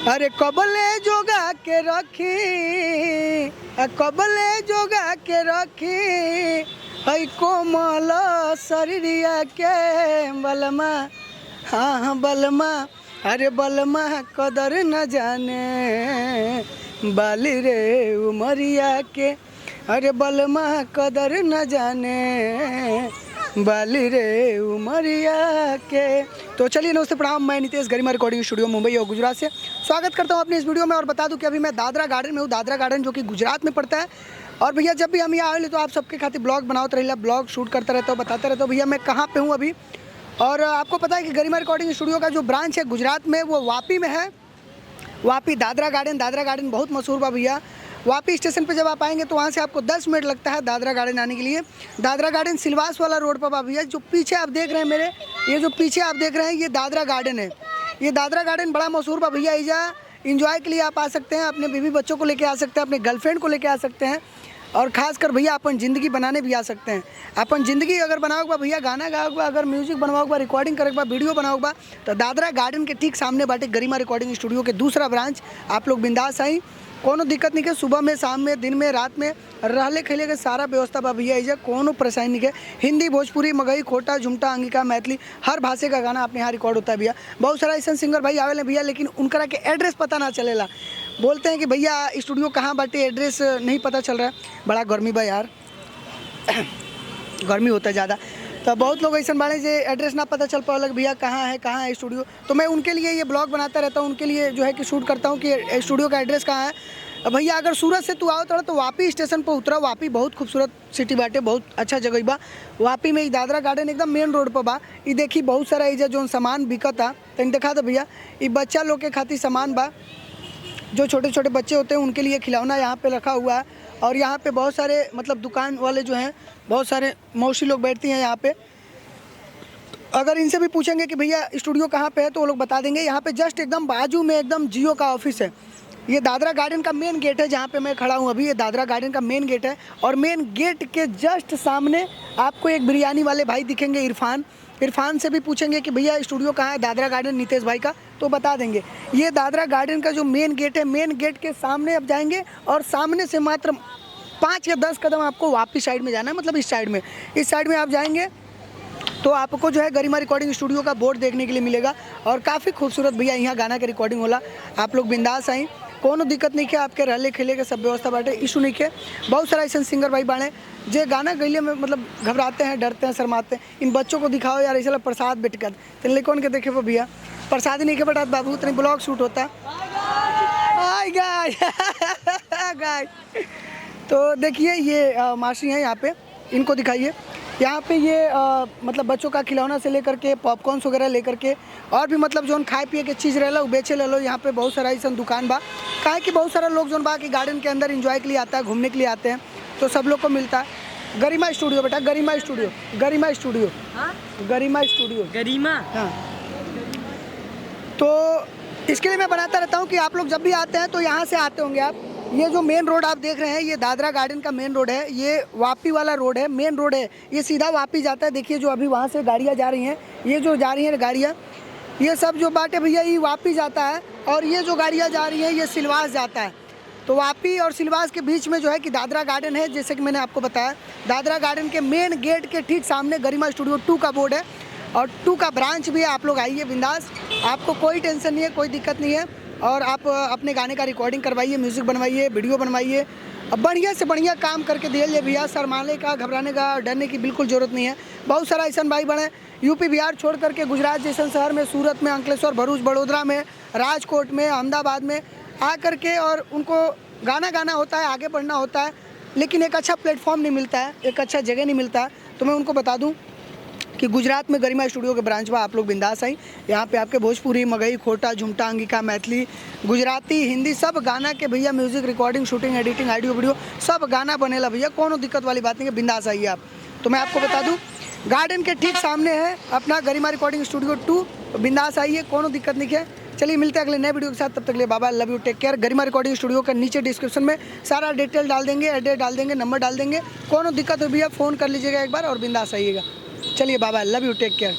अरे कबले जोगा के रखी, कबले जोगा के रखी, हई कोमल शरीरिया के बलमा। हाँ हाँ बलमा, अरे बलमा कदर न जाने बाली रे उमरिया के। अरे बलमा कदर न जाने बाली रे उमरिया के। तो चलिए नमस्ते प्रणाम, मैं नितेश गरिमा रिकॉर्डिंग स्टूडियो मुंबई और गुजरात से स्वागत करता हूं अपनी इस वीडियो में। और बता दूं कि अभी मैं दादरा गार्डन में हूं। दादरा गार्डन जो कि गुजरात में पड़ता है। और भैया जब भी हम यहाँ आए तो आप सबके खातिर ब्लॉग बनाते रहिए, ब्लॉग शूट करता रहता हूँ, बताते रहता हूँ भैया मैं कहाँ पे हूँ अभी। और आपको पता है कि गरिमा रिकॉर्डिंग स्टूडियो का जो ब्रांच है गुजरात में वो वापी में है। वापी दादरा गार्डन बहुत मशहूर बा भैया। वापी स्टेशन पे जब आप आएंगे तो वहाँ से आपको 10 मिनट लगता है दादरा गार्डन आने के लिए। दादरा गार्डन सिलवास वाला रोड पर बा भैया। जो पीछे आप देख रहे हैं मेरे, ये जो पीछे आप देख रहे हैं ये दादरा गार्डन है। ये दादरा गार्डन बड़ा मशहूर बा भैया। इजा इंजॉय के लिए आप आ सकते हैं, अपने बीवी बच्चों को लेके आ सकते हैं, अपने गर्लफ्रेंड को लेके आ सकते हैं, और खासकर भैया अपन ज़िंदगी बनाने भी आ सकते हैं। अपन ज़िंदगी अगर बनाओगे भैया, गाना गाओगे, अगर म्यूजिक बनवाओगे, रिकॉर्डिंग करेगा, वीडियो बनाओगे, तो दादरा गार्डन के ठीक सामने बाटे गरिमा रिकॉर्डिंग स्टूडियो के दूसरा ब्रांच। आप लोग बिंदास आई, कोनो दिक्कत नहीं है। सुबह में, शाम में, दिन में, रात में रहले खेले के सारा व्यवस्था बा भैया। इजा कोनो परेशानी नहीं है। हिंदी, भोजपुरी, मगही, खोटा, झुमटा, अंगिका, मैथिली हर भाषा का गाना अपने यहाँ रिकॉर्ड होता है भैया। बहुत सारा ऐसा सिंगर भाई आवेले भैया, लेकिन उनका के एड्रेस पता ना चलेला। बोलते हैं कि भैया स्टूडियो कहाँ बाटे, एड्रेस नहीं पता चल रहा है। बड़ा गर्मी बा यार, गर्मी होता है ज़्यादा। तो बहुत लोग ऐसा बाड़े जो एड्रेस ना पता चल पाओ भैया कहाँ है स्टूडियो। तो मैं उनके लिए ये ब्लॉग बनाता रहता हूँ, उनके लिए जो है कि शूट करता हूँ कि स्टूडियो का एड्रेस कहाँ है। भैया अगर सूरत से तू आओ तो वापी स्टेशन पर उतरा। वापी बहुत खूबसूरत सिटी बाटे, बहुत अच्छा जगह बा। वापी में दादरा गार्डन एकदम मेन रोड पर बा। ये देखी बहुत सारा इजा जो सामान बिकता, तन दिखा दो भैया। ये बच्चा लोग के खातिर सामान बा, जो छोटे छोटे बच्चे होते हैं उनके लिए खिलौना यहाँ पे रखा हुआ है। और यहाँ पे बहुत सारे मतलब दुकान वाले जो हैं, बहुत सारे मौसी लोग बैठती हैं यहाँ पे। अगर इनसे भी पूछेंगे कि भैया स्टूडियो कहाँ पे है तो वो लोग बता देंगे। यहाँ पे जस्ट एकदम बाजू में एकदम जियो का ऑफिस है। ये दादरा गार्डन का मेन गेट है जहाँ पे मैं खड़ा हूँ अभी। ये दादरा गार्डन का मेन गेट है। और मेन गेट के जस्ट सामने आपको एक बिरयानी वाले भाई दिखेंगे, इरफान से भी पूछेंगे कि भैया स्टूडियो कहाँ है दादरा गार्डन नितेश भाई का, तो बता देंगे। ये दादरा गार्डन का जो मेन गेट है, मेन गेट के सामने आप जाएंगे और सामने से मात्र 5 या 10 कदम आपको वापस साइड में जाना है। मतलब इस साइड में आप जाएंगे तो आपको जो है गरिमा रिकॉर्डिंग स्टूडियो का बोर्ड देखने के लिए मिलेगा। और काफ़ी खूबसूरत भैया यहाँ गाना के रिकॉर्डिंग होला। आप लोग बिंदास आई, कोनो दिक्कत नहीं है। आपके रहले खेले के सब व्यवस्था बाटे, इशू नहीं है। बहुत सारा ऐसे सिंगर भाई बाड़े जे गाना गैले में मतलब घबराते हैं, डरते हैं, शर्माते हैं। इन बच्चों को दिखाओ यार, ऐसा प्रसाद बेट कर तो लेकिन के देखे वो भैया प्रसाद ही नहीं के बेटा बाबू, इतनी ब्लॉग शूट होता है। गाय तो देखिए ये मासी हैं यहाँ पे, इनको दिखाइए। यहाँ पे ये मतलब बच्चों का खिलौना से लेकर के पॉपकॉर्न्स वगैरह लेकर के और भी मतलब जो खाए पिए के चीज़ रहे बेचे ले लो। यहाँ पे बहुत सारा ऐसा दुकान बा। काहे कि बहुत सारा लोग जो बा कि गार्डन के अंदर एंजॉय के लिए आता है, घूमने के लिए आते हैं, तो सब लोग को मिलता है। गरिमा स्टूडियो बेटा, गरिमा स्टूडियो हाँ। तो इसके लिए मैं बनाता रहता हूँ कि आप लोग जब भी आते हैं तो यहाँ से आते होंगे आप। ये जो मेन रोड आप देख रहे हैं ये दादरा गार्डन का मेन रोड है। ये वापी वाला रोड है, मेन रोड है। ये सीधा वापी जाता है। देखिए जो अभी वहाँ से गाड़ियाँ जा रही हैं, ये जो जा रही हैं गाड़ियाँ, ये सब जो बाटे भैया ये वापी जाता है। और ये जो गाड़ियाँ जा रही हैं ये सिलवास जाता है। तो वापी और सिलवास के बीच में जो है कि दादरा गार्डन है। जैसे कि मैंने आपको बताया, दादरा गार्डन के मेन गेट के ठीक सामने गरिमा स्टूडियो 2 का बोर्ड है और 2 का ब्रांच भी है। आप लोग आइए बिंदास, आपको कोई टेंशन नहीं है, कोई दिक्कत नहीं है। और आप अपने गाने का रिकॉर्डिंग करवाइए, म्यूज़िक बनवाइए, वीडियो बनवाइए, अब बढ़िया से बढ़िया काम करके दिए भैया। शर्माने का, घबराने का, डरने की बिल्कुल ज़रूरत नहीं है। बहुत सारा ऐसा भाई बने यूपी बिहार छोड़ करके गुजरात जैसे शहर में, सूरत में, अंकलेश्वर, भरूच, बड़ोदरा में, राजकोट में, अहमदाबाद में आ करके और उनको गाना होता है, आगे बढ़ना होता है, लेकिन एक अच्छा प्लेटफॉर्म नहीं मिलता है, एक अच्छा जगह नहीं मिलता है। तो मैं उनको बता दूँ कि गुजरात में गरिमा स्टूडियो के ब्रांच में आप लोग बिंदास आई। यहाँ पे आपके भोजपुरी, मगही, खोटा, झुमटा, अंगिका, मैथिली, गुजराती, हिंदी सब गाना के भैया music, recording, shooting, editing, audio video सब गाना बनेला भैया। कोनो दिक्कत वाली बात नहीं है, बिंदास आइए आप। तो मैं आपको बता दूँ गार्डन के ठीक सामने है अपना गरिमा रिकॉर्डिंग स्टूडियो 2, बिंदास आइए, कोनो दिक्कत नहीं है। चलिए मिलते हैं अगले नए वीडियो के साथ, तब तक के लिए बाबा, love you, take care. Garima recording studio का नीचे डिस्क्रिप्शन में सारा डिटेल डाल देंगे, एड्रेस डाल देंगे, नंबर डाल देंगे। कोनो दिक्कत हो भैया फ़ोन कर लीजिएगा एक बार और बिंदास आइएगा। चलिए बाबा, लव यू, टेक केयर।